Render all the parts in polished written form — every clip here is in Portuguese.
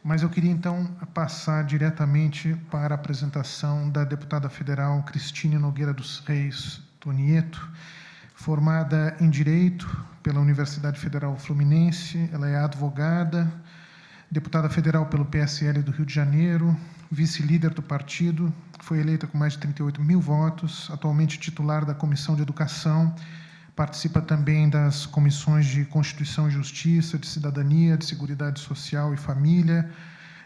Mas eu queria, então, passar diretamente para a apresentação da deputada federal Cristine Nogueira dos Reis Tonieto, formada em Direito pela Universidade Federal Fluminense. Ela é advogada, deputada federal pelo PSL do Rio de Janeiro, vice-líder do partido, foi eleita com mais de 38 mil votos, atualmente titular da Comissão de Educação, participa também das comissões de Constituição e Justiça, de Cidadania, de Seguridade Social e Família,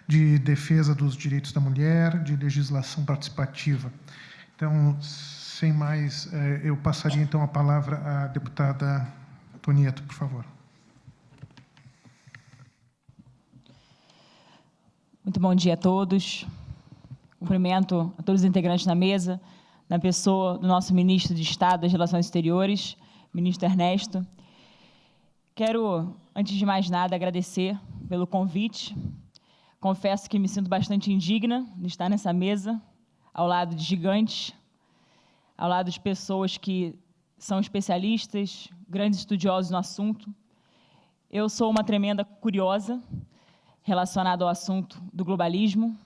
de Defesa dos Direitos da Mulher, de Legislação Participativa. Então, sem mais, eu passaria então a palavra à deputada Tonieto, por favor. Muito bom dia a todos. Cumprimento a todos os integrantes da mesa, na pessoa do nosso ministro de Estado das Relações Exteriores, ministro Ernesto. Quero, antes de mais nada, agradecer pelo convite. Confesso que me sinto bastante indigna de estar nessa mesa, ao lado de gigantes, ao lado de pessoas que são especialistas, grandes estudiosos no assunto. Eu sou uma tremenda curiosa relacionada ao assunto do globalismo.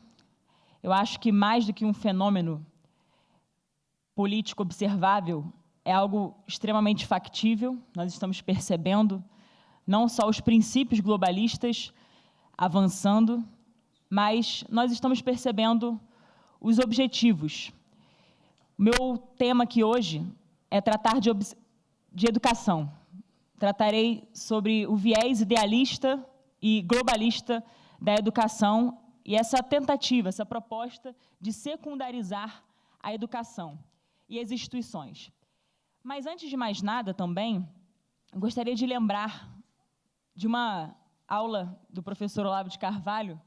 Eu acho que, mais do que um fenômeno político observável, é algo extremamente factível. Nós estamos percebendo não só os princípios globalistas avançando, mas nós estamos percebendo os objetivos. O meu tema aqui hoje é tratar de educação. Tratarei sobre o viés idealista e globalista da educação e essa tentativa, essa proposta de secundarizar a educação e as instituições. Mas, antes de mais nada, também, gostaria de lembrar de uma aula do professor Olavo de Carvalho,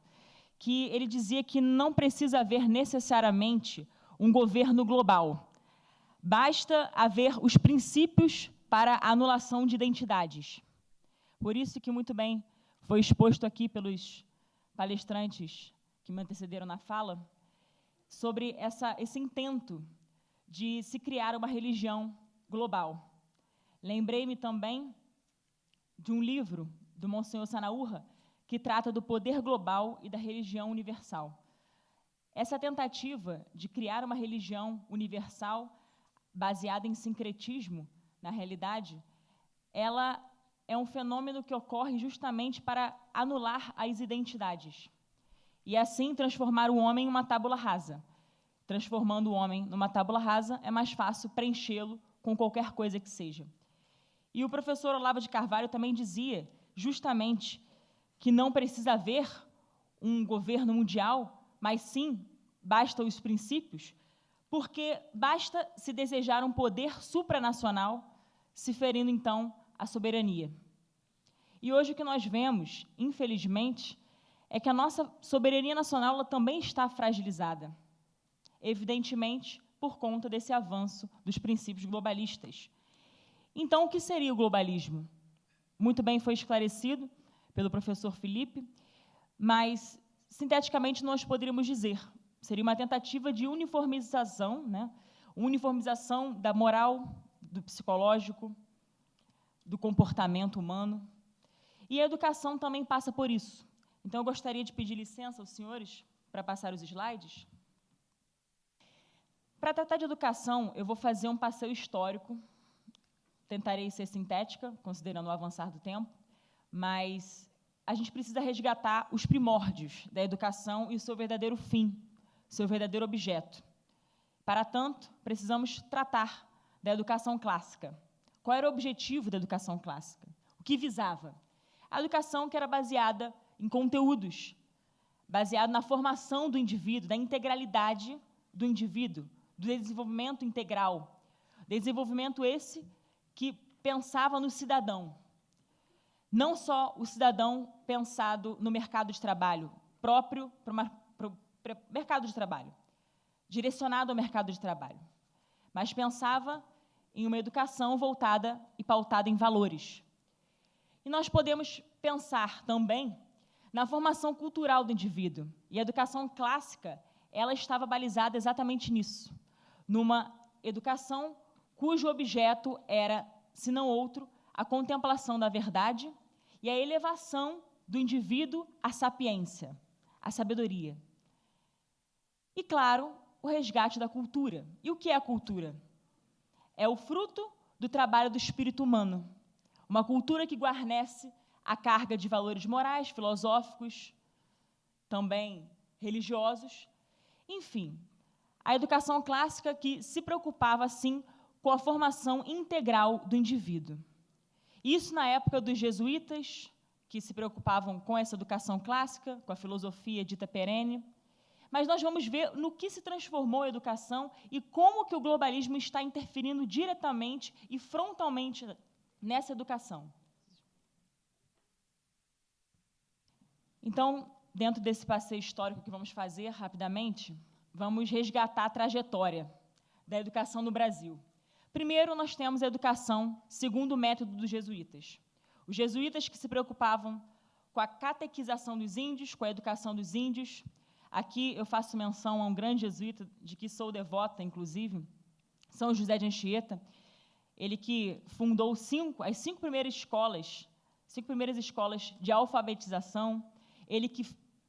que ele dizia que não precisa haver necessariamente um governo global. Basta haver os princípios para a anulação de identidades. Por isso que muito bem foi exposto aqui pelos palestrantes que me antecederam na fala, sobre esse intento de se criar uma religião global. Lembrei-me também de um livro do Monsenhor Sanaúrra, que trata do poder global e da religião universal. Essa tentativa de criar uma religião universal, baseada em sincretismo, na realidade, ela é um fenômeno que ocorre justamente para anular as identidades e, assim, transformar o homem em uma tábula rasa. Transformando o homem numa tábula rasa, é mais fácil preenchê-lo com qualquer coisa que seja. E o professor Olavo de Carvalho também dizia, justamente, que não precisa haver um governo mundial, mas sim, basta os princípios, porque basta se desejar um poder supranacional, se ferindo, então, a soberania. E hoje o que nós vemos, infelizmente, é que a nossa soberania nacional ela também está fragilizada, evidentemente, por conta desse avanço dos princípios globalistas. Então, o que seria o globalismo? Muito bem foi esclarecido pelo professor Felipe, mas, sinteticamente, nós poderíamos dizer, seria uma tentativa de uniformização, uniformização da moral, do psicológico, do comportamento humano, e a educação também passa por isso. Então, eu gostaria de pedir licença aos senhores para passar os slides. Para tratar de educação, eu vou fazer um passeio histórico, tentarei ser sintética, considerando o avançar do tempo, mas a gente precisa resgatar os primórdios da educação e o seu verdadeiro fim, seu verdadeiro objeto. Para tanto, precisamos tratar da educação clássica. Qual era o objetivo da educação clássica? O que visava? A educação que era baseada em conteúdos, baseado na formação do indivíduo, da integralidade do indivíduo, do desenvolvimento integral, desenvolvimento esse que pensava no cidadão, não só o cidadão pensado no mercado de trabalho, próprio para o mercado de trabalho, direcionado ao mercado de trabalho, mas pensava em uma educação voltada e pautada em valores. E nós podemos pensar também na formação cultural do indivíduo, e a educação clássica, ela estava balizada exatamente nisso, numa educação cujo objeto era, se não outro, a contemplação da verdade e a elevação do indivíduo à sapiência. a sabedoria. E, claro, o resgate da cultura. E o que é a cultura? É o fruto do trabalho do espírito humano. Uma cultura que guarnece a carga de valores morais, filosóficos, também religiosos. Enfim, a educação clássica que se preocupava, assim, com a formação integral do indivíduo. Isso na época dos jesuítas, que se preocupavam com essa educação clássica, com a filosofia dita perene. Mas nós vamos ver no que se transformou a educação e como que o globalismo está interferindo diretamente e frontalmente nessa educação. Então, dentro desse passeio histórico que vamos fazer rapidamente, vamos resgatar a trajetória da educação no Brasil. Primeiro, nós temos a educação segundo o método dos jesuítas. Os jesuítas que se preocupavam com a catequização dos índios, com a educação dos índios. Aqui eu faço menção a um grande jesuíta, de que sou devota, inclusive, São José de Anchieta, ele que fundou as cinco primeiras escolas de alfabetização, ele que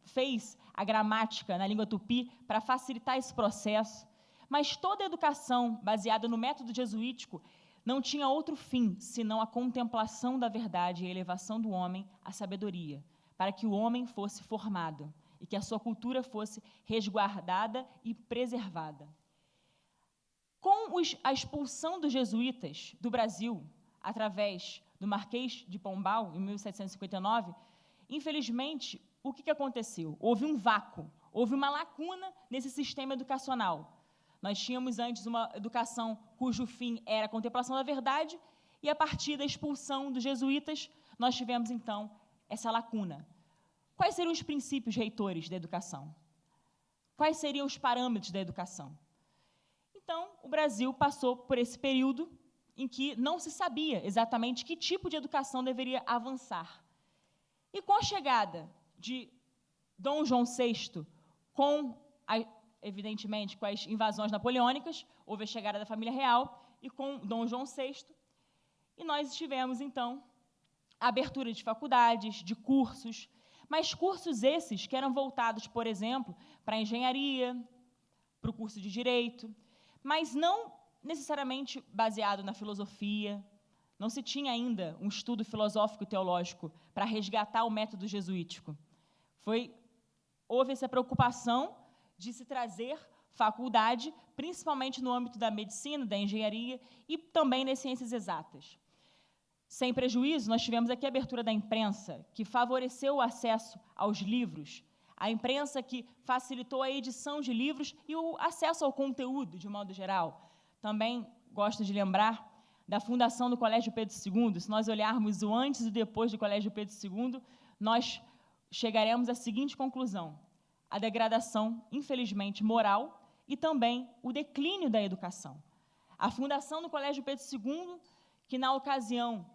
fez a gramática na língua tupi para facilitar esse processo. Mas toda a educação baseada no método jesuítico não tinha outro fim, senão a contemplação da verdade e a elevação do homem à sabedoria, para que o homem fosse formado e que a sua cultura fosse resguardada e preservada. Com a expulsão dos jesuítas do Brasil, através do Marquês de Pombal, em 1759, infelizmente, o que aconteceu? Houve um vácuo, houve uma lacuna nesse sistema educacional. Nós tínhamos antes uma educação cujo fim era a contemplação da verdade, e a partir da expulsão dos jesuítas, nós tivemos, então, essa lacuna. Quais seriam os princípios reitores da educação? Quais seriam os parâmetros da educação? Então, o Brasil passou por esse período em que não se sabia exatamente que tipo de educação deveria avançar. E com a chegada de Dom João VI, evidentemente, com as invasões napoleônicas, houve a chegada da família real, e com Dom João VI, e nós tivemos, então, a abertura de faculdades, de cursos, mas cursos esses que eram voltados, por exemplo, para a engenharia, para o curso de direito, mas não necessariamente baseado na filosofia, não se tinha ainda um estudo filosófico e teológico para resgatar o método jesuítico. Houve essa preocupação de se trazer faculdade, principalmente no âmbito da medicina, da engenharia e também das ciências exatas. Sem prejuízo, nós tivemos aqui a abertura da imprensa, que favoreceu o acesso aos livros, a imprensa que facilitou a edição de livros e o acesso ao conteúdo, de modo geral. Também gosto de lembrar da fundação do Colégio Pedro II. Se nós olharmos o antes e depois do Colégio Pedro II, nós chegaremos à seguinte conclusão: a degradação, infelizmente, moral e também o declínio da educação. A fundação do Colégio Pedro II, que, na ocasião,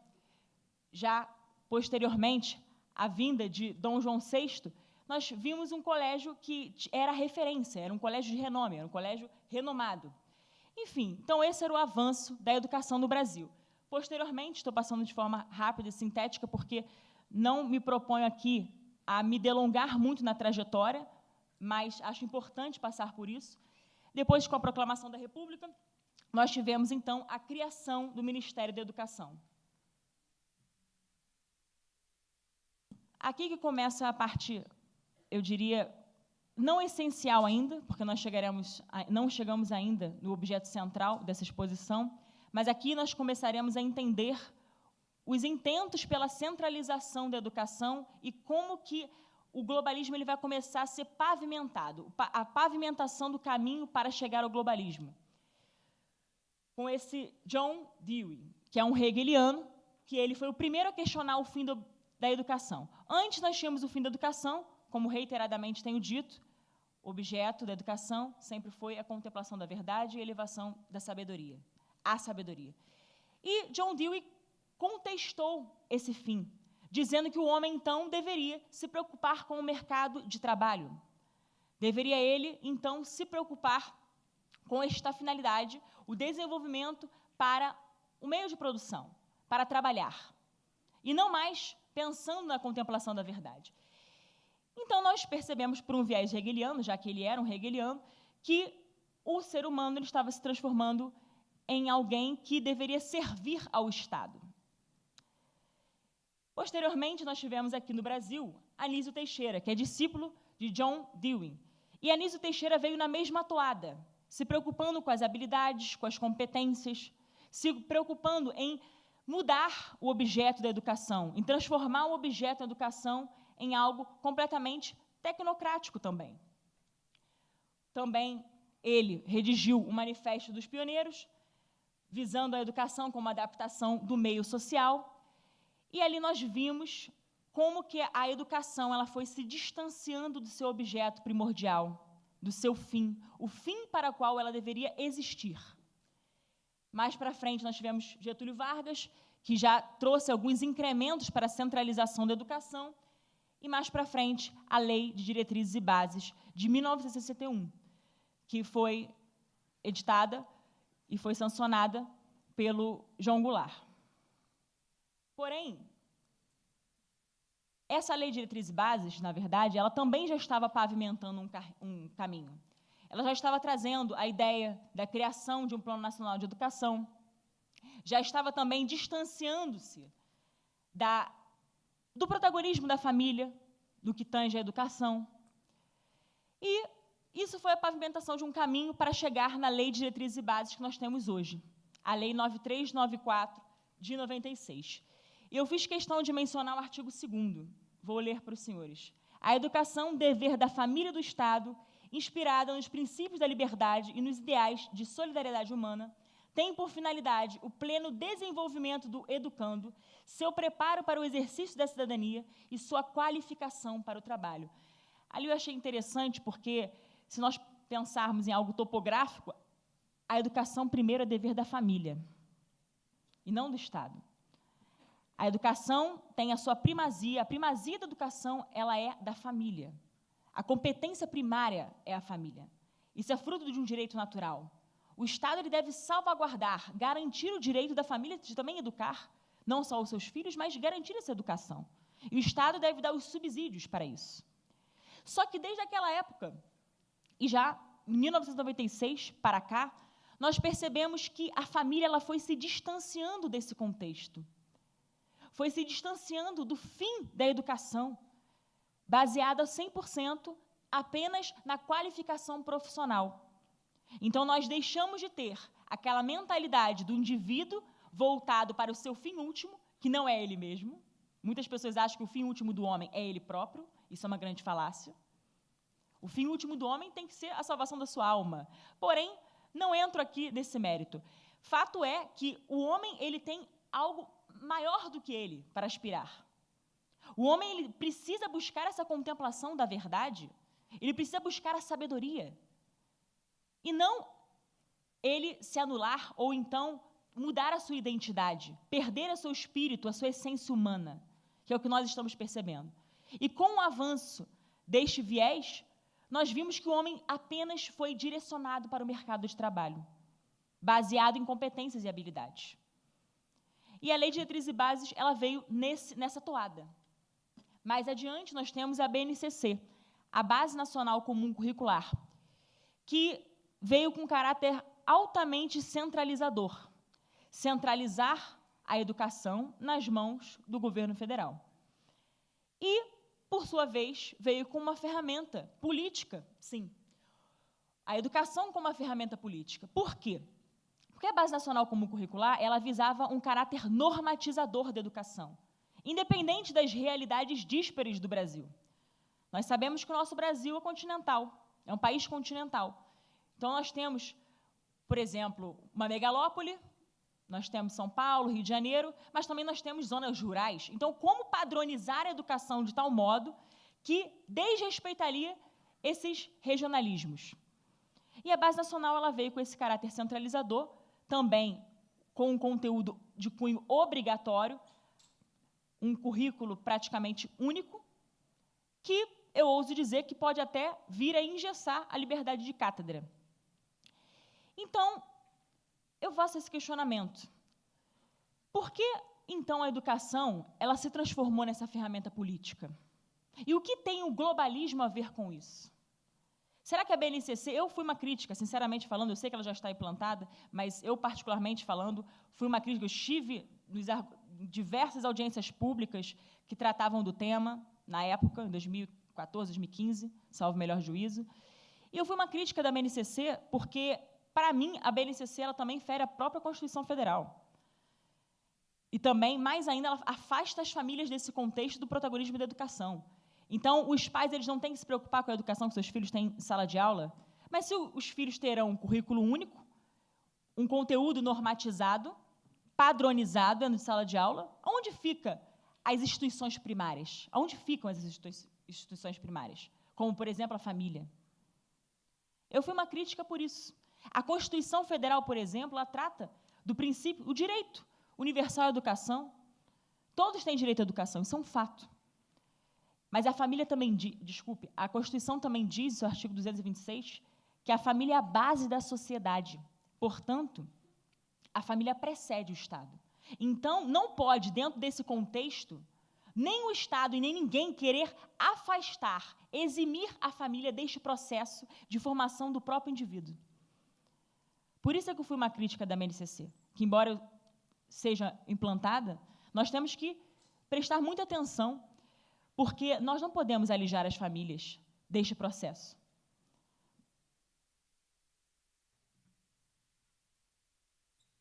já posteriormente, a vinda de Dom João VI, nós vimos um colégio que era referência, era um colégio de renome, era um colégio renomado. Enfim, então esse era o avanço da educação no Brasil. Posteriormente, estou passando de forma rápida e sintética, porque não me proponho aqui a me delongar muito na trajetória, mas acho importante passar por isso. Depois, com a proclamação da República, nós tivemos, então, a criação do Ministério da Educação. Aqui que começa a parte, eu diria, não essencial ainda, porque nós não chegamos ainda no objeto central dessa exposição, mas aqui nós começaremos a entender os intentos pela centralização da educação e como que o globalismo ele vai começar a ser pavimentado, a pavimentação do caminho para chegar ao globalismo. Com esse John Dewey, que é um hegeliano, que ele foi o primeiro a questionar o fim da educação. Antes nós tínhamos o fim da educação, como reiteradamente tenho dito, o objeto da educação sempre foi a contemplação da verdade e a elevação da sabedoria, a sabedoria. E John Dewey contestou esse fim, dizendo que o homem, então, deveria se preocupar com o mercado de trabalho. Deveria ele, então, se preocupar com esta finalidade, o desenvolvimento para o meio de produção, para trabalhar, e não mais pensando na contemplação da verdade. Então, nós percebemos, por um viés hegeliano, já que ele era um hegeliano, que o ser humano ele estava se transformando em alguém que deveria servir ao Estado. Posteriormente, nós tivemos aqui no Brasil Anísio Teixeira, que é discípulo de John Dewey. E Anísio Teixeira veio na mesma toada, se preocupando com as habilidades, com as competências, se preocupando em mudar o objeto da educação, em transformar o objeto da educação em algo completamente tecnocrático também. Também ele redigiu o Manifesto dos Pioneiros, visando a educação como adaptação do meio social, e ali nós vimos como que a educação ela foi se distanciando do seu objeto primordial, do seu fim, o fim para o qual ela deveria existir. Mais para frente, nós tivemos Getúlio Vargas, que já trouxe alguns incrementos para a centralização da educação, e mais para frente, a Lei de Diretrizes e Bases, de 1961, que foi editada e foi sancionada pelo João Goulart. Porém, essa Lei de Diretrizes e Bases, na verdade, ela também já estava pavimentando um caminho. Ela já estava trazendo a ideia da criação de um Plano Nacional de Educação, já estava também distanciando-se do protagonismo da família, do que tange à educação. E isso foi a pavimentação de um caminho para chegar na Lei de Diretrizes e Bases que nós temos hoje, a Lei 9394, de 96. E eu fiz questão de mencionar o artigo 2º, vou ler para os senhores. A educação, dever da família e do Estado, inspirada nos princípios da liberdade e nos ideais de solidariedade humana, tem por finalidade o pleno desenvolvimento do educando, seu preparo para o exercício da cidadania e sua qualificação para o trabalho. Ali eu achei interessante porque, se nós pensarmos em algo topográfico, a educação primeiro é dever da família e não do Estado. A educação tem a sua primazia, a primazia da educação ela é da família. A competência primária é a família. Isso é fruto de um direito natural. O Estado ele deve salvaguardar, garantir o direito da família de também educar, não só os seus filhos, mas garantir essa educação. E o Estado deve dar os subsídios para isso. Só que desde aquela época, e já em 1996 para cá, nós percebemos que a família ela foi se distanciando desse contexto. Foi se distanciando do fim da educação, baseada 100% apenas na qualificação profissional. Então, nós deixamos de ter aquela mentalidade do indivíduo voltado para o seu fim último, que não é ele mesmo. Muitas pessoas acham que o fim último do homem é ele próprio, isso é uma grande falácia. O fim último do homem tem que ser a salvação da sua alma. Porém, não entro aqui nesse mérito. Fato é que o homem ele tem algo maior do que ele para aspirar. O homem ele precisa buscar essa contemplação da verdade, ele precisa buscar a sabedoria, e não ele se anular ou então mudar a sua identidade, perder o seu espírito, a sua essência humana, que é o que nós estamos percebendo. E com o avanço deste viés, nós vimos que o homem apenas foi direcionado para o mercado de trabalho, baseado em competências e habilidades. E a Lei de Diretrizes e Bases ela veio nessa toada. Mais adiante, nós temos a BNCC, a Base Nacional Comum Curricular, que veio com caráter altamente centralizador, centralizar a educação nas mãos do governo federal. E, por sua vez, veio com uma ferramenta política, sim. A educação como uma ferramenta política. Por quê? Porque a Base Nacional Comum Curricular, ela visava um caráter normatizador da educação, independente das realidades díspares do Brasil. Nós sabemos que o nosso Brasil é continental, é um país continental. Então, nós temos, por exemplo, uma megalópole, nós temos São Paulo, Rio de Janeiro, mas também nós temos zonas rurais. Então, como padronizar a educação de tal modo que desrespeitaria esses regionalismos? E a Base Nacional ela veio com esse caráter centralizador, também com um conteúdo de cunho obrigatório, um currículo praticamente único, que eu ouso dizer que pode até vir a engessar a liberdade de cátedra. Então, eu faço esse questionamento. Por que, então, a educação ela se transformou nessa ferramenta política? E o que tem o globalismo a ver com isso? Será que a BNCC, eu fui uma crítica, sinceramente falando, eu sei que ela já está implantada, mas eu, particularmente falando, fui uma crítica, eu estive em diversas audiências públicas que tratavam do tema, na época, em 2014, 2015, salvo melhor juízo, e eu fui uma crítica da BNCC porque, para mim, a BNCC ela também fere a própria Constituição Federal. E também, mais ainda, ela afasta as famílias desse contexto do protagonismo da educação. Então, os pais eles não têm que se preocupar com a educação que seus filhos têm em sala de aula, mas se os filhos terão um currículo único, um conteúdo normatizado, padronizado dentro de sala de aula, onde ficam as instituições primárias? Onde ficam as instituições primárias? Como, por exemplo, a família. Eu fui uma crítica por isso. A Constituição Federal, por exemplo, ela trata do princípio, o direito universal à educação. Todos têm direito à educação, isso é um fato. Mas a família também a Constituição também diz, no artigo 226, que a família é a base da sociedade. Portanto, a família precede o Estado. Então, não pode, dentro desse contexto, nem o Estado e nem ninguém querer afastar, eximir a família deste processo de formação do próprio indivíduo. Por isso é que eu fui uma crítica da BNCC, que, embora seja implantada, nós temos que prestar muita atenção, porque nós não podemos alijar as famílias deste processo.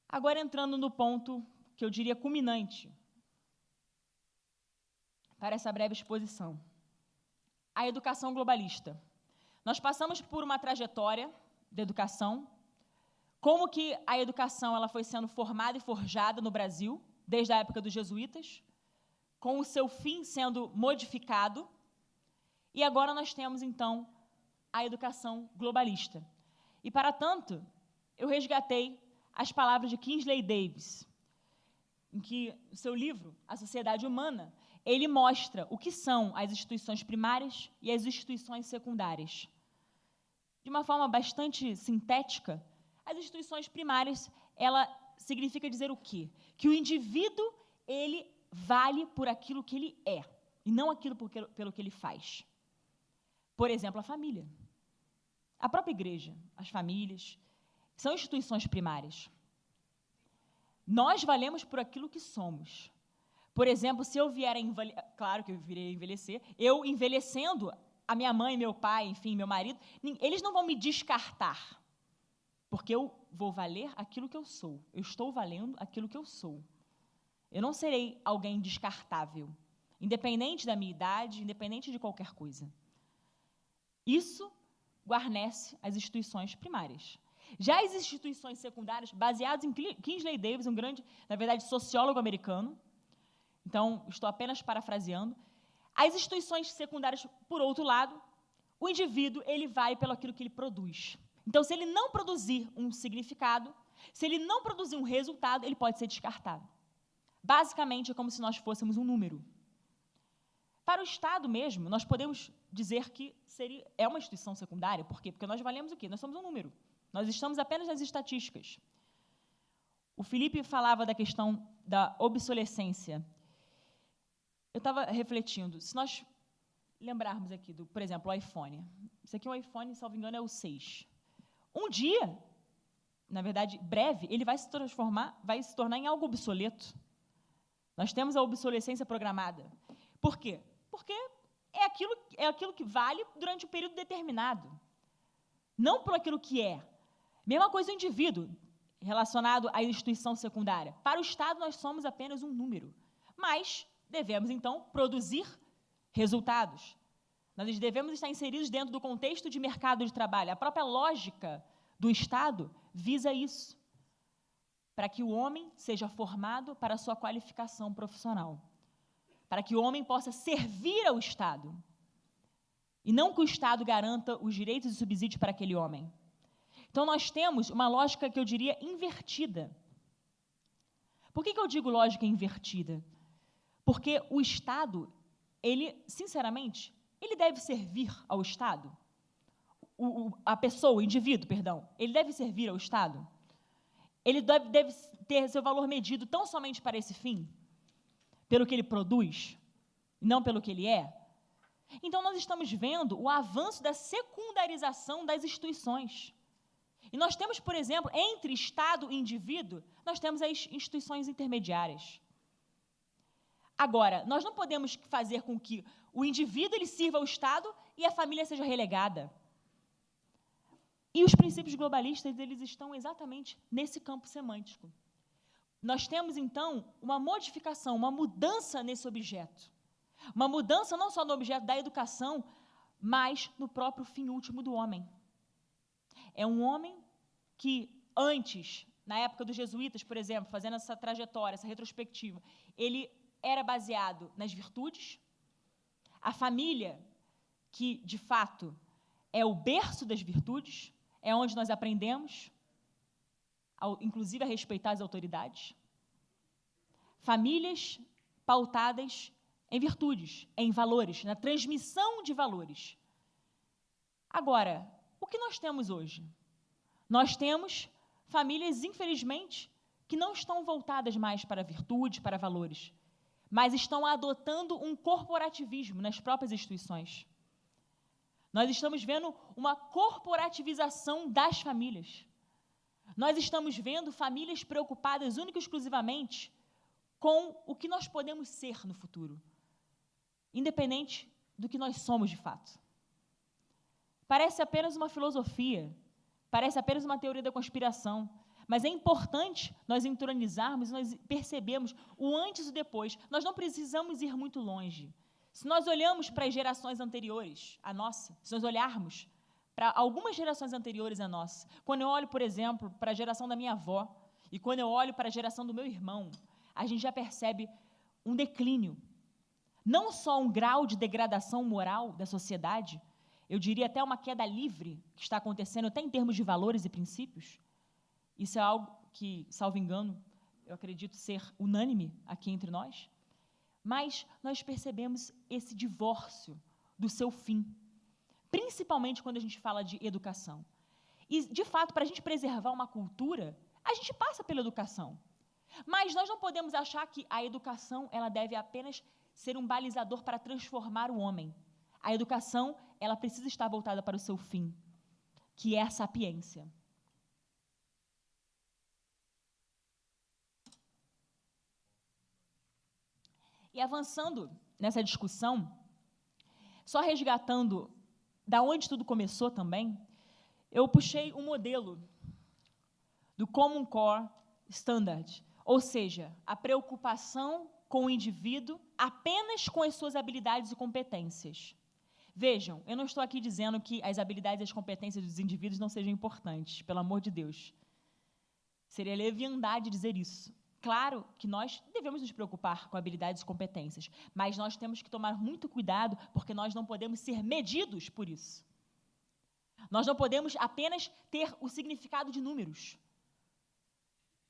Agora, entrando no ponto que eu diria culminante para essa breve exposição. A educação globalista. Nós passamos por uma trajetória de educação, como que a educação ela foi sendo formada e forjada no Brasil, desde a época dos jesuítas, com o seu fim sendo modificado, e agora nós temos, então, a educação globalista. E, para tanto, eu resgatei as palavras de Kingsley Davis, em que, no seu livro, A Sociedade Humana, ele mostra o que são as instituições primárias e as instituições secundárias. De uma forma bastante sintética, as instituições primárias, ela significa dizer o quê? Que o indivíduo, ele vale por aquilo que ele é, e não aquilo pelo que ele faz. Por exemplo, a família. A própria igreja, as famílias, são instituições primárias. Nós valemos por aquilo que somos. Por exemplo, se eu vier a envelhecer, claro que eu virei a envelhecer, eu envelhecendo, a minha mãe, meu pai, enfim, meu marido, eles não vão me descartar, porque eu vou valer aquilo que eu sou. Eu estou valendo aquilo que eu sou. Eu não serei alguém descartável, independente da minha idade, independente de qualquer coisa. Isso guarnece as instituições primárias. Já as instituições secundárias, baseadas em Kingsley Davis, um grande, na verdade, sociólogo americano, então, estou apenas parafraseando, as instituições secundárias, por outro lado, o indivíduo, ele vale pelo aquilo que ele produz. Então, se ele não produzir um significado, se ele não produzir um resultado, ele pode ser descartado. Basicamente, é como se nós fôssemos um número. Para o Estado mesmo, nós podemos dizer que é uma instituição secundária. Por quê? Porque nós valemos o quê? Nós somos um número. Nós estamos apenas nas estatísticas. O Felipe falava da questão da obsolescência. Eu estava refletindo, se nós lembrarmos aqui, por exemplo, o iPhone. Isso aqui é um iPhone, salvo engano, é o 6. Um dia, na verdade, breve, ele vai se tornar em algo obsoleto. Nós temos a obsolescência programada. Por quê? Porque é aquilo que vale durante um período determinado, não por aquilo que é. Mesma coisa o indivíduo, relacionado à instituição secundária. Para o Estado, nós somos apenas um número, mas devemos, então, produzir resultados. Nós devemos estar inseridos dentro do contexto de mercado de trabalho. A própria lógica do Estado visa isso, para que o homem seja formado para a sua qualificação profissional, para que o homem possa servir ao Estado, e não que o Estado garanta os direitos e subsídios para aquele homem. Então, nós temos uma lógica que eu diria invertida. Por que eu digo lógica invertida? Porque o Estado, ele, sinceramente, ele deve servir ao Estado. A pessoa, o indivíduo, perdão, ele deve servir ao Estado. Ele deve ter seu valor medido tão somente para esse fim, pelo que ele produz, não pelo que ele é. Então, nós estamos vendo o avanço da secundarização das instituições. E nós temos, por exemplo, entre Estado e indivíduo, nós temos as instituições intermediárias. Agora, nós não podemos fazer com que o indivíduo ele sirva ao Estado e a família seja relegada. E os princípios globalistas, eles estão exatamente nesse campo semântico. Nós temos, então, uma modificação, uma mudança nesse objeto. Uma mudança não só no objeto da educação, mas no próprio fim último do homem. É um homem que antes, na época dos jesuítas, por exemplo, fazendo essa trajetória, essa retrospectiva, ele era baseado nas virtudes. A família, que, de fato, é o berço das virtudes, é onde nós aprendemos, inclusive, a respeitar as autoridades. Famílias pautadas em virtudes, em valores, na transmissão de valores. Agora, o que nós temos hoje? Nós temos famílias, infelizmente, que não estão voltadas mais para virtude, para valores, mas estão adotando um corporativismo nas próprias instituições. Nós estamos vendo uma corporativização das famílias. Nós estamos vendo famílias preocupadas única e exclusivamente com o que nós podemos ser no futuro, independente do que nós somos de fato. Parece apenas uma filosofia, parece apenas uma teoria da conspiração, mas é importante nós entronizarmos, nós percebemos o antes e o depois. Nós não precisamos ir muito longe. Se nós olhamos para as gerações anteriores à nossa, se nós olharmos para algumas gerações anteriores à nossa, quando eu olho, por exemplo, para a geração da minha avó, e quando eu olho para a geração do meu irmão, a gente já percebe um declínio. Não só um grau de degradação moral da sociedade, eu diria até uma queda livre que está acontecendo até em termos de valores e princípios. Isso é algo que, salvo engano, eu acredito ser unânime aqui entre nós. Mas nós percebemos esse divórcio do seu fim, principalmente quando a gente fala de educação. E, de fato, para a gente preservar uma cultura, a gente passa pela educação. Mas nós não podemos achar que a educação ela deve apenas ser um balizador para transformar o homem. A educação ela precisa estar voltada para o seu fim, que é a sapiência. E avançando nessa discussão, só resgatando da onde tudo começou também, eu puxei um modelo do Common Core Standard, ou seja, a preocupação com o indivíduo apenas com as suas habilidades e competências. Vejam, eu não estou aqui dizendo que as habilidades e as competências dos indivíduos não sejam importantes, pelo amor de Deus. Seria leviandade dizer isso. Claro que nós devemos nos preocupar com habilidades e competências, mas nós temos que tomar muito cuidado, porque nós não podemos ser medidos por isso. Nós não podemos apenas ter o significado de números.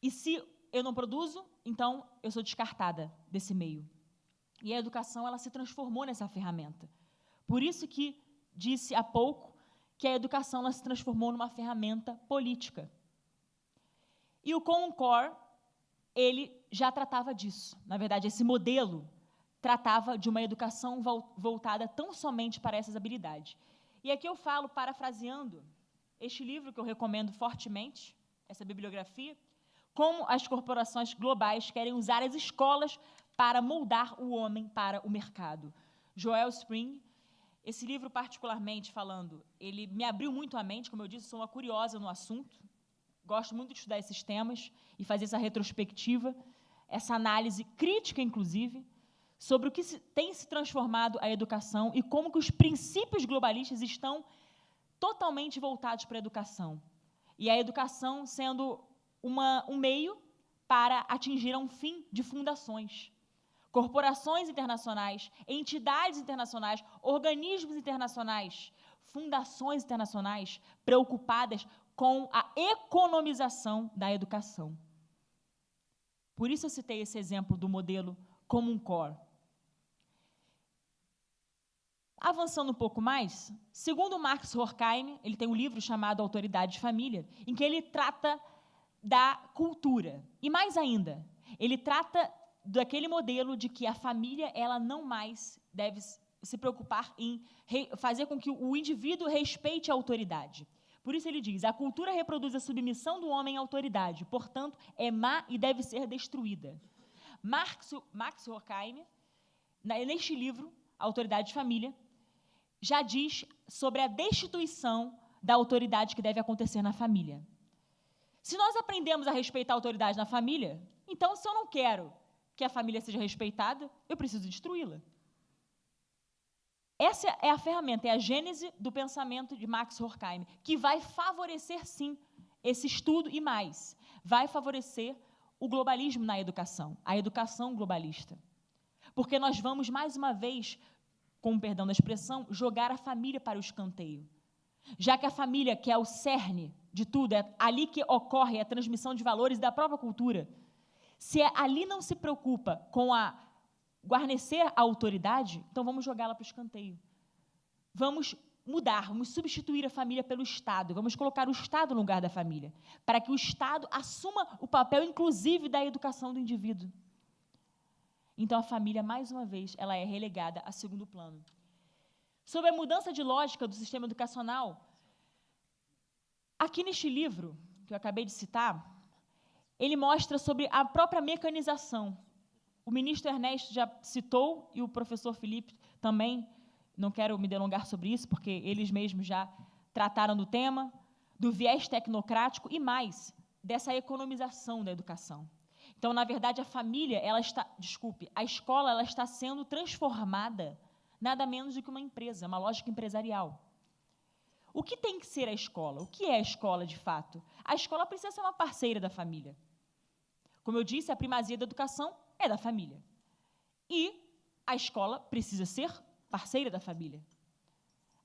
E se eu não produzo, então eu sou descartada desse meio. E a educação ela se transformou nessa ferramenta. Por isso que disse há pouco que a educação ela se transformou numa ferramenta política. E o Common Core ele já tratava disso. Na verdade, esse modelo tratava de uma educação voltada tão somente para essas habilidades. E aqui eu falo, parafraseando este livro que eu recomendo fortemente, essa bibliografia, como as corporações globais querem usar as escolas para moldar o homem para o mercado. Joel Spring, esse livro particularmente falando, ele me abriu muito a mente, como eu disse, sou uma curiosa no assunto, gosto muito de estudar esses temas e fazer essa retrospectiva, essa análise crítica, inclusive, sobre o que tem se transformado a educação e como que os princípios globalistas estão totalmente voltados para a educação. E a educação sendo um meio para atingir um fim de fundações. Corporações internacionais, entidades internacionais, organismos internacionais, fundações internacionais preocupadas com a economização da educação. Por isso eu citei esse exemplo do modelo Common Core. Avançando um pouco mais, segundo Max Horkheim, ele tem um livro chamado Autoridade de Família, em que ele trata da cultura. E mais ainda, ele trata daquele modelo de que a família ela não mais deve se preocupar em fazer com que o indivíduo respeite a autoridade. Por isso ele diz, a cultura reproduz a submissão do homem à autoridade, portanto, é má e deve ser destruída. Max Horkheim, neste livro, Autoridade de Família, já diz sobre a destituição da autoridade que deve acontecer na família. Se nós aprendemos a respeitar a autoridade na família, então, se eu não quero que a família seja respeitada, eu preciso destruí-la. Essa é a ferramenta, é a gênese do pensamento de Max Horkheim, que vai favorecer, sim, esse estudo e mais. Vai favorecer o globalismo na educação, a educação globalista. Porque nós vamos, mais uma vez, com perdão da expressão, jogar a família para o escanteio. Já que a família, que é o cerne de tudo, é ali que ocorre a transmissão de valores da própria cultura, se ali não se preocupa com guarnecer a autoridade, então vamos jogá-la para o escanteio. Vamos mudar, vamos substituir a família pelo Estado, vamos colocar o Estado no lugar da família, para que o Estado assuma o papel, inclusive, da educação do indivíduo. Então, a família, mais uma vez, ela é relegada a segundo plano. Sobre a mudança de lógica do sistema educacional, aqui neste livro, que eu acabei de citar, ele mostra sobre a própria mecanização. O ministro Ernesto já citou, e o professor Felipe também, não quero me delongar sobre isso, porque eles mesmos já trataram do tema, do viés tecnocrático e mais, dessa economização da educação. Então, na verdade, a família, a escola, ela está sendo transformada nada menos do que uma empresa, uma lógica empresarial. O que tem que ser a escola? O que é a escola, de fato? A escola precisa ser uma parceira da família. Como eu disse, a primazia da educação é da família. E a escola precisa ser parceira da família.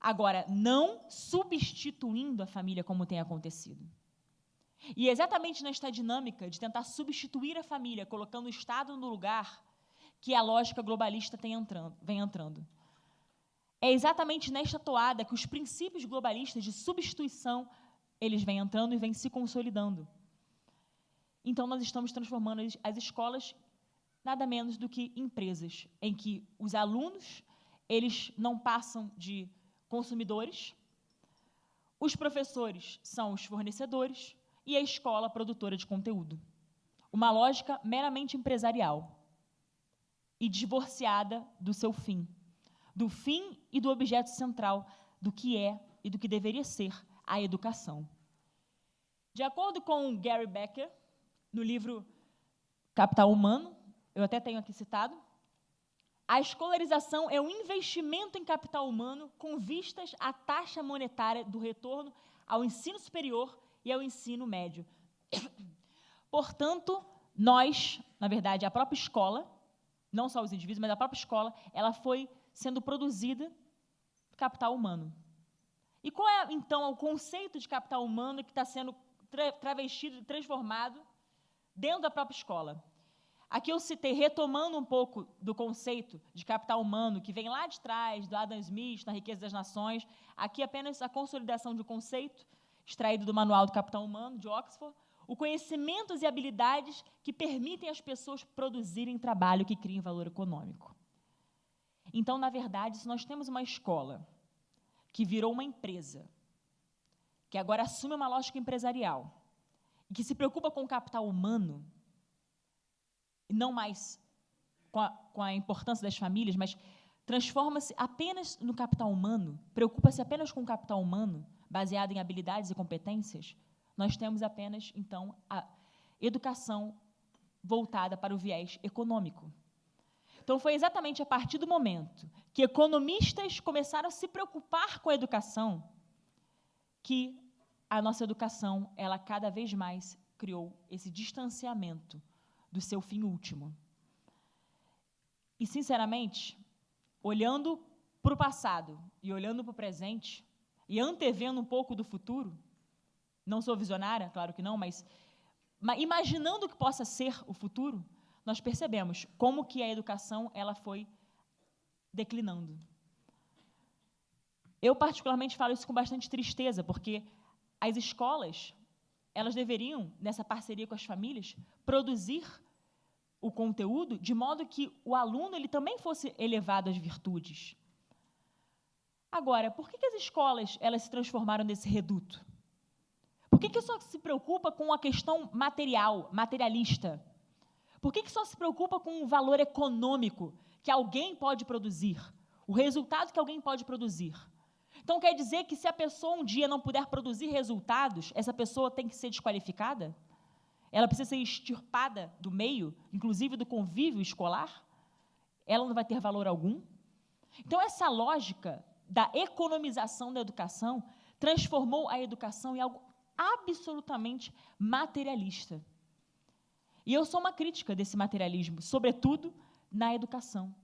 Agora, não substituindo a família como tem acontecido. E exatamente nesta dinâmica de tentar substituir a família, colocando o Estado no lugar, que a lógica globalista vem entrando. É exatamente nesta toada que os princípios globalistas de substituição, eles vêm entrando e vêm se consolidando. Então, nós estamos transformando as escolas nada menos do que empresas, em que os alunos, eles não passam de consumidores, os professores são os fornecedores e a escola produtora de conteúdo. Uma lógica meramente empresarial e divorciada do seu fim, do fim e do objeto central do que é e do que deveria ser a educação. De acordo com Gary Becker, no livro Capital Humano, eu até tenho aqui citado, a escolarização é um investimento em capital humano com vistas à taxa monetária do retorno ao ensino superior e ao ensino médio. Portanto, nós, na verdade, a própria escola, não só os indivíduos, mas a própria escola, ela foi sendo produzida capital humano. E qual é, então, o conceito de capital humano que está sendo travestido e transformado dentro da própria escola? Aqui eu citei, retomando um pouco do conceito de capital humano, que vem lá de trás, do Adam Smith, na Riqueza das Nações, aqui apenas a consolidação de um conceito, extraído do Manual do Capital Humano, de Oxford, o conhecimentos e habilidades que permitem às pessoas produzirem trabalho que criem valor econômico. Então, na verdade, se nós temos uma escola que virou uma empresa, que agora assume uma lógica empresarial, e que se preocupa com o capital humano, e não mais com a importância das famílias, mas transforma-se apenas no capital humano, preocupa-se apenas com o capital humano, baseado em habilidades e competências, nós temos apenas, então, a educação voltada para o viés econômico. Então, foi exatamente a partir do momento que economistas começaram a se preocupar com a educação que a nossa educação, ela cada vez mais criou esse distanciamento do seu fim último. E, sinceramente, olhando para o passado e olhando para o presente, e antevendo um pouco do futuro, não sou visionária, claro que não, mas imaginando o que possa ser o futuro, nós percebemos como que a educação ela foi declinando. Eu, particularmente, falo isso com bastante tristeza, porque as escolas, elas deveriam, nessa parceria com as famílias, produzir o conteúdo de modo que o aluno ele também fosse elevado às virtudes. Agora, por que as escolas elas se transformaram nesse reduto? Por que só se preocupa com a questão materialista? Por que só se preocupa com o valor econômico que alguém pode produzir, o resultado que alguém pode produzir? Então, quer dizer que se a pessoa um dia não puder produzir resultados, essa pessoa tem que ser desqualificada? Ela precisa ser extirpada do meio, inclusive do convívio escolar? Ela não vai ter valor algum? Então, essa lógica da economização da educação transformou a educação em algo absolutamente materialista. E eu sou uma crítica desse materialismo, sobretudo na educação,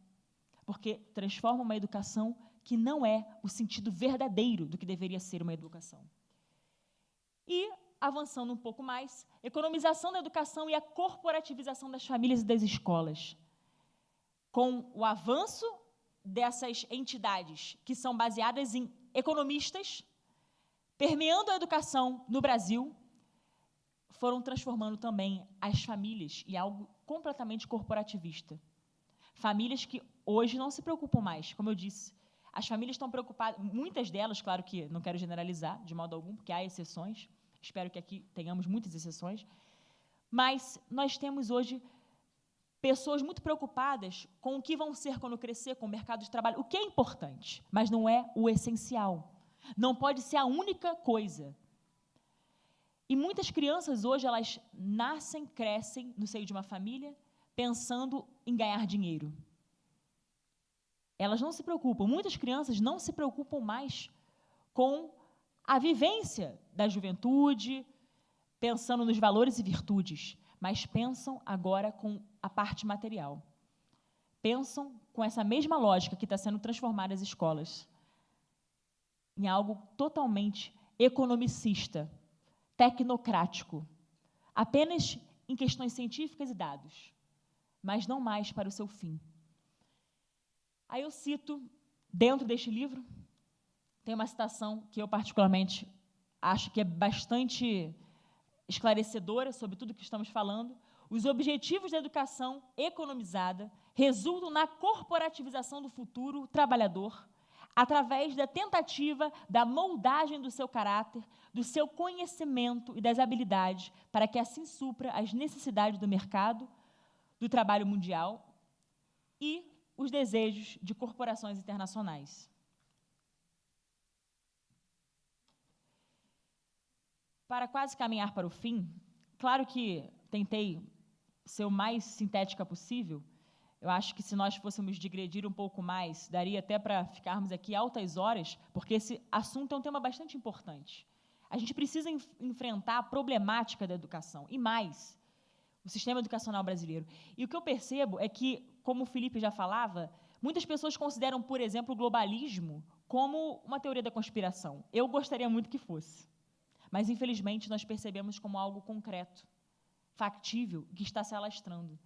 porque transforma uma educação que não é o sentido verdadeiro do que deveria ser uma educação. E, avançando um pouco mais, economização da educação e a corporativização das famílias e das escolas. Com o avanço dessas entidades que são baseadas em economistas, permeando a educação no Brasil, foram transformando também as famílias em algo completamente corporativista. Famílias que hoje não se preocupam mais, como eu disse. As famílias estão preocupadas, muitas delas, claro que não quero generalizar de modo algum, porque há exceções, espero que aqui tenhamos muitas exceções, mas nós temos hoje pessoas muito preocupadas com o que vão ser quando crescer, com o mercado de trabalho, o que é importante, mas não é o essencial. Não pode ser a única coisa. E muitas crianças hoje, elas nascem, crescem no seio de uma família, pensando em ganhar dinheiro. Elas não se preocupam, muitas crianças não se preocupam mais com a vivência da juventude, pensando nos valores e virtudes, mas pensam agora com a parte material. Pensam com essa mesma lógica que está sendo transformada as escolas em algo totalmente economicista, tecnocrático, apenas em questões científicas e dados, mas não mais para o seu fim. Aí eu cito, dentro deste livro, tem uma citação que eu particularmente acho que é bastante esclarecedora sobre tudo o que estamos falando. Os objetivos da educação economizada resultam na corporativização do futuro trabalhador, através da tentativa da moldagem do seu caráter, do seu conhecimento e das habilidades, para que assim supra as necessidades do mercado, do trabalho mundial e os desejos de corporações internacionais. Para quase caminhar para o fim, claro que tentei ser o mais sintética possível. Eu acho que se nós fôssemos digredir um pouco mais, daria até para ficarmos aqui altas horas, porque esse assunto é um tema bastante importante. A gente precisa enfrentar a problemática da educação, e mais, o sistema educacional brasileiro. E o que eu percebo é que, como o Felipe já falava, muitas pessoas consideram, por exemplo, o globalismo como uma teoria da conspiração. Eu gostaria muito que fosse. Mas, infelizmente, nós percebemos como algo concreto, factível, que está se alastrando.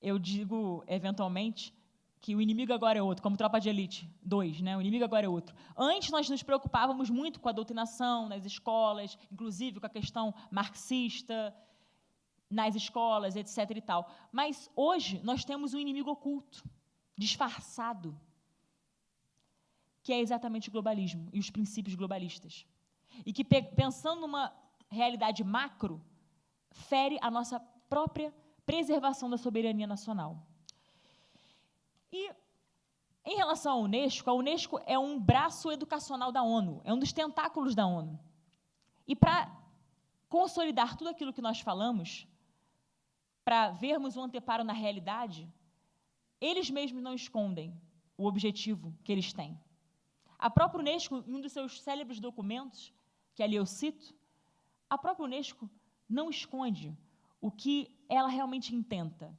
Eu digo, eventualmente, que o inimigo agora é outro, como Tropa de Elite 2, né? O inimigo agora é outro. Antes, nós nos preocupávamos muito com a doutrinação nas escolas, inclusive com a questão marxista nas escolas, etc. e tal. Mas, hoje, nós temos um inimigo oculto, disfarçado, que é exatamente o globalismo e os princípios globalistas. E que, pensando numa realidade macro, fere a nossa própria preservação da soberania nacional. E, em relação à Unesco, a Unesco é um braço educacional da ONU, é um dos tentáculos da ONU. E, para consolidar tudo aquilo que nós falamos, para vermos o anteparo na realidade, eles mesmos não escondem o objetivo que eles têm. A própria Unesco, em um dos seus célebres documentos, que ali eu cito, a própria Unesco não esconde o que ela realmente intenta.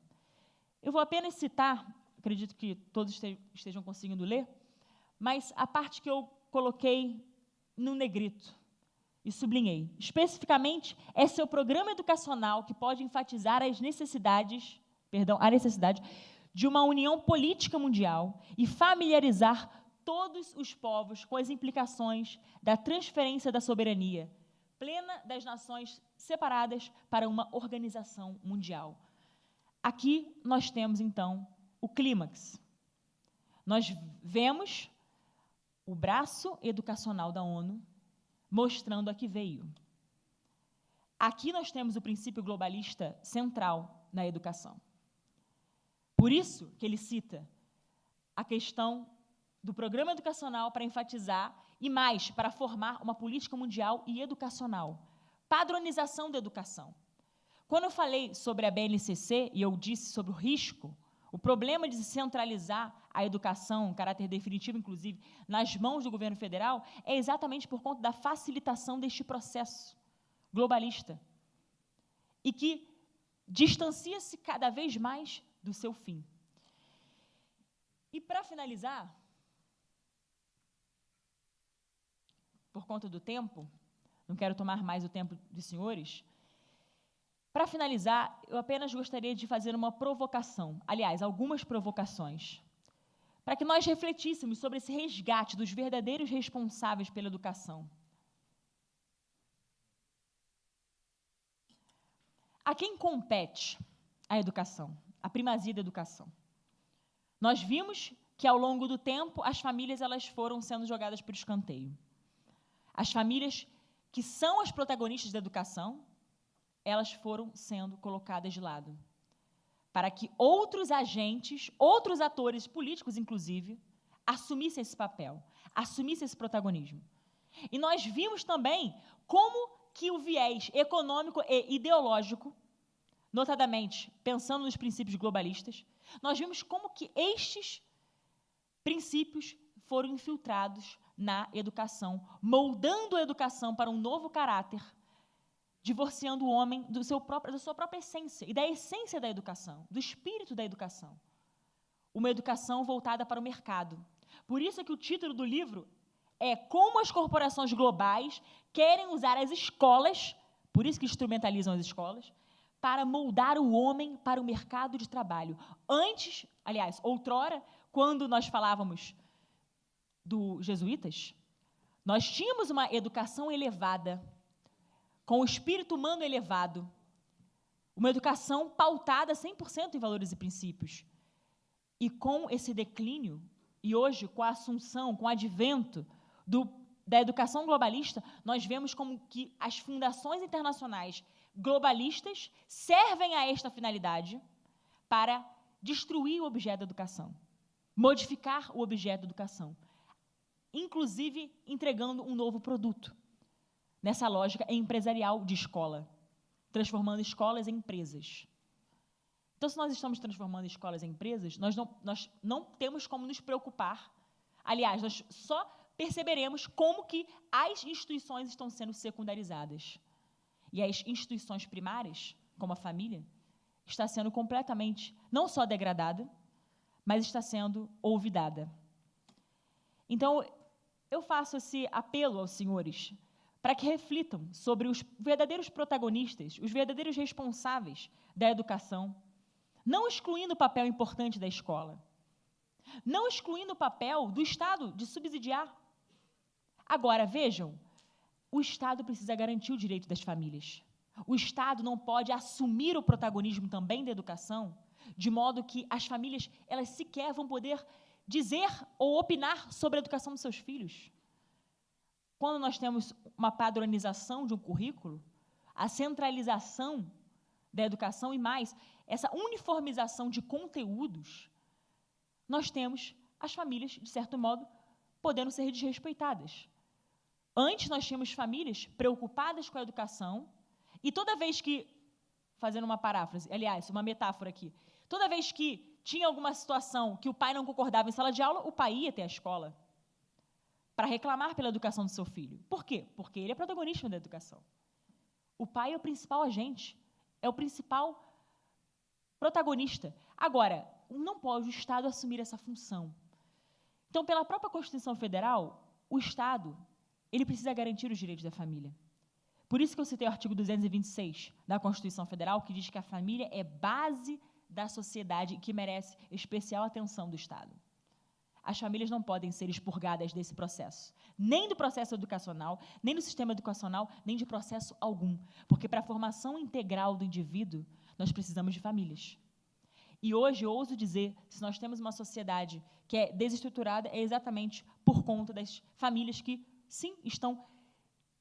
Eu vou apenas citar, acredito que todos estejam conseguindo ler, mas a parte que eu coloquei no negrito e sublinhei. Especificamente, é seu programa educacional que pode enfatizar a necessidade de uma união política mundial e familiarizar todos os povos com as implicações da transferência da soberania plena das nações separadas para uma organização mundial. Aqui nós temos, então, o clímax. Nós vemos o braço educacional da ONU, mostrando a que veio. Aqui nós temos o princípio globalista central na educação. Por isso que ele cita a questão do programa educacional para enfatizar e mais, para formar uma política mundial e educacional. Padronização da educação. Quando eu falei sobre a BNCC e eu disse sobre o risco, o problema de centralizar a educação, em caráter definitivo, inclusive, nas mãos do governo federal, é exatamente por conta da facilitação deste processo globalista e que distancia-se cada vez mais do seu fim. E, para finalizar, por conta do tempo, não quero tomar mais o tempo dos senhores, para finalizar, eu apenas gostaria de fazer uma provocação, aliás, algumas provocações, para que nós refletíssemos sobre esse resgate dos verdadeiros responsáveis pela educação. A quem compete a educação, a primazia da educação? Nós vimos que, ao longo do tempo, as famílias elas foram sendo jogadas para o escanteio. As famílias que são as protagonistas da educação, elas foram sendo colocadas de lado, para que outros agentes, outros atores políticos, inclusive, assumissem esse papel, assumissem esse protagonismo. E nós vimos também como que o viés econômico e ideológico, notadamente pensando nos princípios globalistas, nós vimos como que estes princípios foram infiltrados na educação, moldando a educação para um novo caráter, divorciando o homem da sua própria essência e da essência da educação, do espírito da educação. Uma educação voltada para o mercado. Por isso é que o título do livro é Como as corporações globais querem usar as escolas, por isso que instrumentalizam as escolas, para moldar o homem para o mercado de trabalho. Antes, aliás, outrora, quando nós falávamos dos jesuítas, nós tínhamos uma educação elevada, com o espírito humano elevado, uma educação pautada 100% em valores e princípios. E com esse declínio, e hoje com a assunção, com o advento da educação globalista, nós vemos como que as fundações internacionais globalistas servem a esta finalidade para destruir o objeto da educação, modificar o objeto da educação, inclusive entregando um novo produto, nessa lógica empresarial de escola, transformando escolas em empresas. Então, se nós estamos transformando escolas em empresas, nós não temos como nos preocupar. Aliás, nós só perceberemos como que as instituições estão sendo secundarizadas. E as instituições primárias, como a família, está sendo completamente, não só degradada, mas está sendo olvidada. Então, eu faço esse apelo aos senhores para que reflitam sobre os verdadeiros protagonistas, os verdadeiros responsáveis da educação, não excluindo o papel importante da escola, não excluindo o papel do Estado de subsidiar. Agora, vejam, o Estado precisa garantir o direito das famílias. O Estado não pode assumir o protagonismo também da educação, de modo que as famílias elas sequer vão poder dizer ou opinar sobre a educação dos seus filhos. Quando nós temos uma padronização de um currículo, a centralização da educação e mais, essa uniformização de conteúdos, nós temos as famílias, de certo modo, podendo ser desrespeitadas. Antes nós tínhamos famílias preocupadas com a educação e toda vez que, fazendo uma paráfrase, aliás, uma metáfora aqui, toda vez que tinha alguma situação que o pai não concordava em sala de aula, o pai ia até a escola para reclamar pela educação do seu filho. Por quê? Porque ele é protagonista da educação. O pai é o principal agente, é o principal protagonista. Agora, não pode o Estado assumir essa função. Então, pela própria Constituição Federal, o Estado ele precisa garantir os direitos da família. Por isso que eu citei o artigo 226 da Constituição Federal, que diz que a família é base da sociedade que merece especial atenção do Estado. As famílias não podem ser expurgadas desse processo, nem do processo educacional, nem do sistema educacional, nem de processo algum, porque para a formação integral do indivíduo, nós precisamos de famílias. E hoje, eu ouso dizer, se nós temos uma sociedade que é desestruturada, é exatamente por conta das famílias que, sim, estão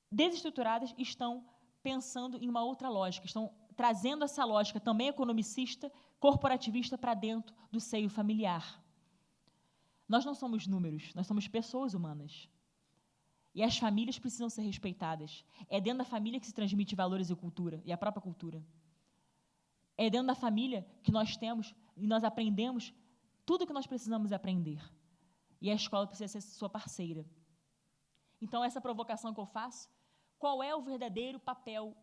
desestruturadas, estão pensando em uma outra lógica, estão trazendo essa lógica também economicista, corporativista, para dentro do seio familiar. Nós não somos números, nós somos pessoas humanas. E as famílias precisam ser respeitadas. É dentro da família que se transmite valores e cultura, e a própria cultura. É dentro da família que nós temos e nós aprendemos tudo o que nós precisamos aprender. E a escola precisa ser sua parceira. Então, essa provocação que eu faço, qual é o verdadeiro papel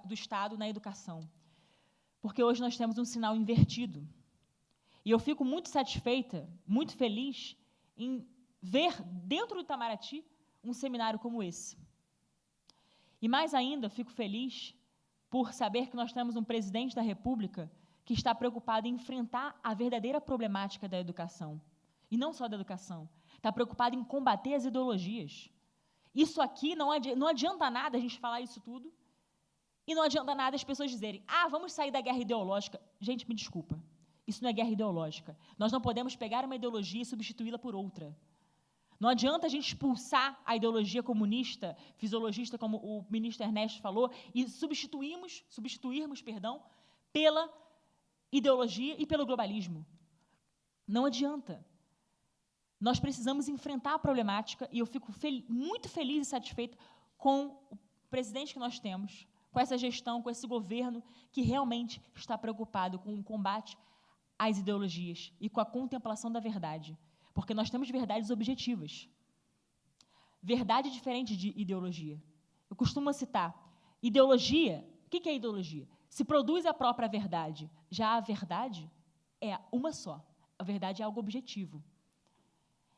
do Estado na educação? Porque hoje nós temos um sinal invertido. E eu fico muito satisfeita, muito feliz em ver dentro do Itamaraty um seminário como esse. E mais ainda, fico feliz por saber que nós temos um presidente da República que está preocupado em enfrentar a verdadeira problemática da educação. E não só da educação. Está preocupado em combater as ideologias. Isso aqui não adianta nada a gente falar isso tudo, e não adianta nada as pessoas dizerem, vamos sair da guerra ideológica. Gente, me desculpa, isso não é guerra ideológica. Nós não podemos pegar uma ideologia e substituí-la por outra. Não adianta a gente expulsar a ideologia comunista, fisiologista, como o ministro Ernesto falou, e substituirmos, pela ideologia e pelo globalismo. Não adianta. Nós precisamos enfrentar a problemática, e eu fico muito feliz e satisfeita com o presidente que nós temos, com essa gestão, com esse governo, que realmente está preocupado com o combate às ideologias e com a contemplação da verdade. Porque nós temos verdades objetivas. Verdade diferente de ideologia. Eu costumo citar, ideologia, o que é ideologia? Se produz a própria verdade. Já a verdade é uma só. A verdade é algo objetivo.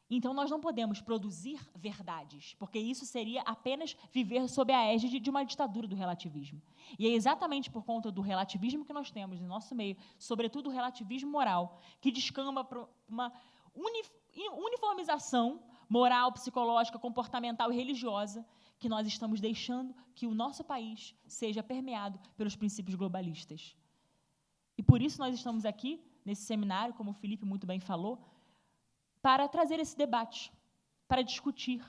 Então, nós não podemos produzir verdades, porque isso seria apenas viver sob a égide de uma ditadura do relativismo. E é exatamente por conta do relativismo que nós temos no nosso meio, sobretudo o relativismo moral, que descamba para uma uniformização moral, psicológica, comportamental e religiosa, que nós estamos deixando que o nosso país seja permeado pelos princípios globalistas. E por isso nós estamos aqui, nesse seminário, como o Felipe muito bem falou, para trazer esse debate, para discutir.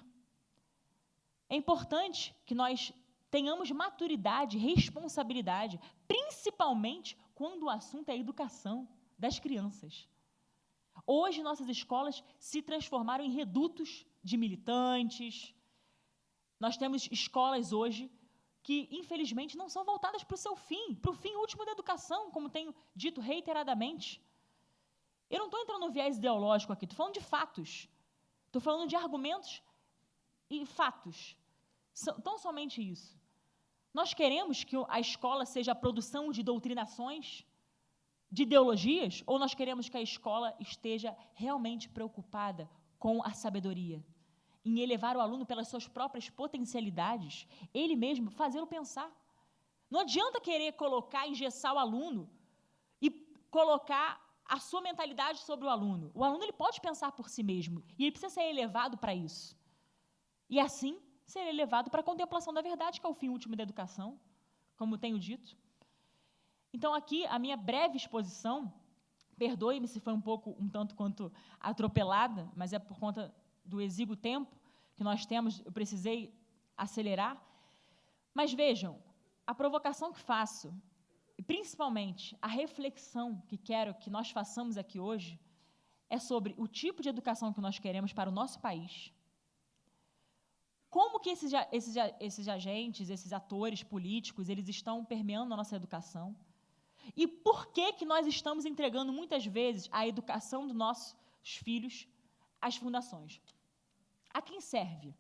É importante que nós tenhamos maturidade, responsabilidade, principalmente quando o assunto é a educação das crianças. Hoje, nossas escolas se transformaram em redutos de militantes. Nós temos escolas hoje que, infelizmente, não são voltadas para o seu fim, para o fim último da educação, como tenho dito reiteradamente. Eu não estou entrando no viés ideológico aqui, estou falando de fatos. Estou falando de argumentos e fatos. Tão somente isso. Nós queremos que a escola seja a produção de doutrinações, de ideologias, ou nós queremos que a escola esteja realmente preocupada com a sabedoria, em elevar o aluno pelas suas próprias potencialidades, ele mesmo fazê-lo pensar. Não adianta querer engessar o aluno e colocar a sua mentalidade sobre o aluno. O aluno ele pode pensar por si mesmo, e ele precisa ser elevado para isso. E assim, ser elevado para a contemplação da verdade, que é o fim último da educação, como tenho dito. Então, aqui, a minha breve exposição, perdoe-me se foi um tanto quanto atropelada, mas é por conta do exíguo tempo que nós temos, eu precisei acelerar. Mas vejam, a provocação que faço, e principalmente a reflexão que quero que nós façamos aqui hoje, é sobre o tipo de educação que nós queremos para o nosso país, como que esses agentes, esses atores políticos, eles estão permeando a nossa educação, e por que nós estamos entregando, muitas vezes, a educação dos nossos filhos às fundações. A quem serve?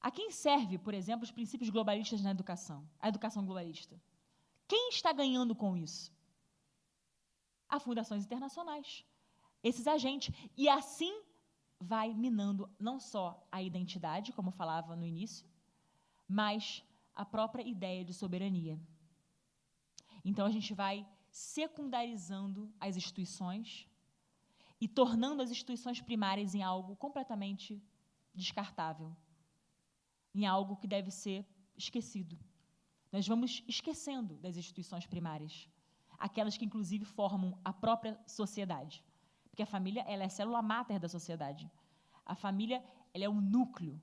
A quem serve, por exemplo, os princípios globalistas na educação, a educação globalista? Quem está ganhando com isso? As fundações internacionais, esses agentes. E assim vai minando não só a identidade, como falava no início, mas a própria ideia de soberania. Então, a gente vai secundarizando as instituições e tornando as instituições primárias em algo completamente descartável, em algo que deve ser esquecido. Nós vamos esquecendo das instituições primárias. aquelas que, inclusive, formam a própria sociedade. Porque a família, ela é a célula máter da sociedade. A família, ela é o núcleo.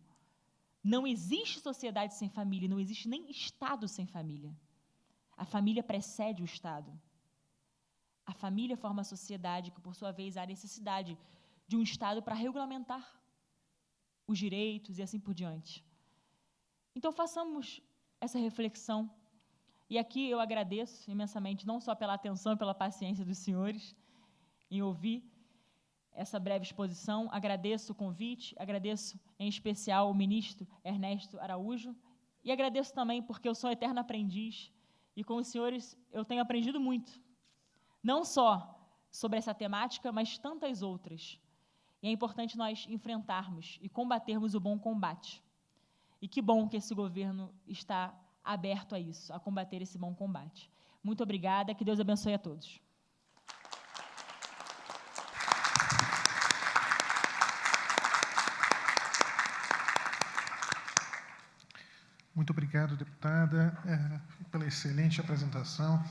Não existe sociedade sem família, não existe nem Estado sem família. A família precede o Estado. A família forma a sociedade, que, por sua vez, há necessidade de um Estado para regulamentar os direitos e assim por diante. Então, façamos essa reflexão. E aqui eu agradeço imensamente, não só pela atenção e pela paciência dos senhores em ouvir essa breve exposição, agradeço o convite, agradeço em especial o ministro Ernesto Araújo, e agradeço também porque eu sou eterno aprendiz, e com os senhores eu tenho aprendido muito, não só sobre essa temática, mas tantas outras. E é importante nós enfrentarmos e combatermos o bom combate. E que bom que esse governo está aberto a isso, a combater esse bom combate. Muito obrigada, que Deus abençoe a todos. Muito obrigado, deputada, pela excelente apresentação.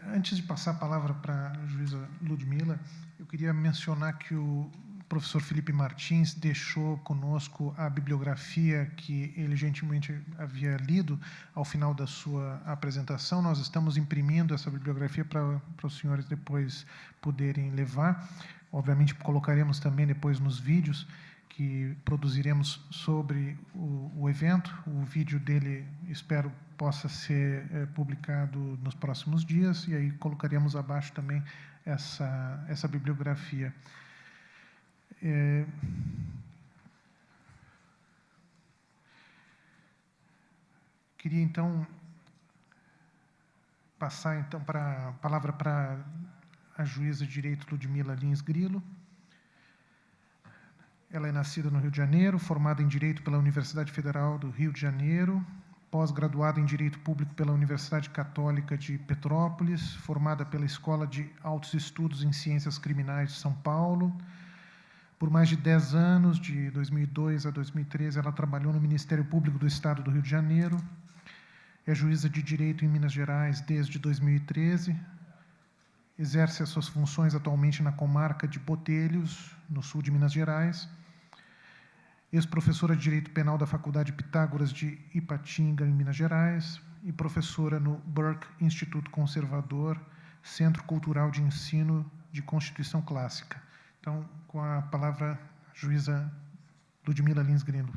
Antes de passar a palavra para a juíza Ludmila, eu queria mencionar que o professor Felipe Martins deixou conosco a bibliografia que ele gentilmente havia lido ao final da sua apresentação. Nós estamos imprimindo essa bibliografia para os senhores depois poderem levar. Obviamente, colocaremos também depois nos vídeos que produziremos sobre o evento. O vídeo dele, espero, possa ser publicado nos próximos dias, e aí colocaremos abaixo também essa bibliografia. Queria, então, passar para a palavra para a juíza de direito Ludmila Lins Grilo. Ela é nascida no Rio de Janeiro, formada em Direito pela Universidade Federal do Rio de Janeiro, pós-graduada em Direito Público pela Universidade Católica de Petrópolis, formada pela Escola de Altos Estudos em Ciências Criminais de São Paulo. Por mais de 10 anos, de 2002 a 2013, ela trabalhou no Ministério Público do Estado do Rio de Janeiro. É juíza de Direito em Minas Gerais desde 2013. Exerce as suas funções atualmente na comarca de Botelhos, no sul de Minas Gerais. Ex-professora de Direito Penal da Faculdade Pitágoras de Ipatinga, em Minas Gerais, e professora no Burke Instituto Conservador, Centro Cultural de Ensino de Constituição Clássica. Então, com a palavra, a juíza Ludmila Lins Grilo.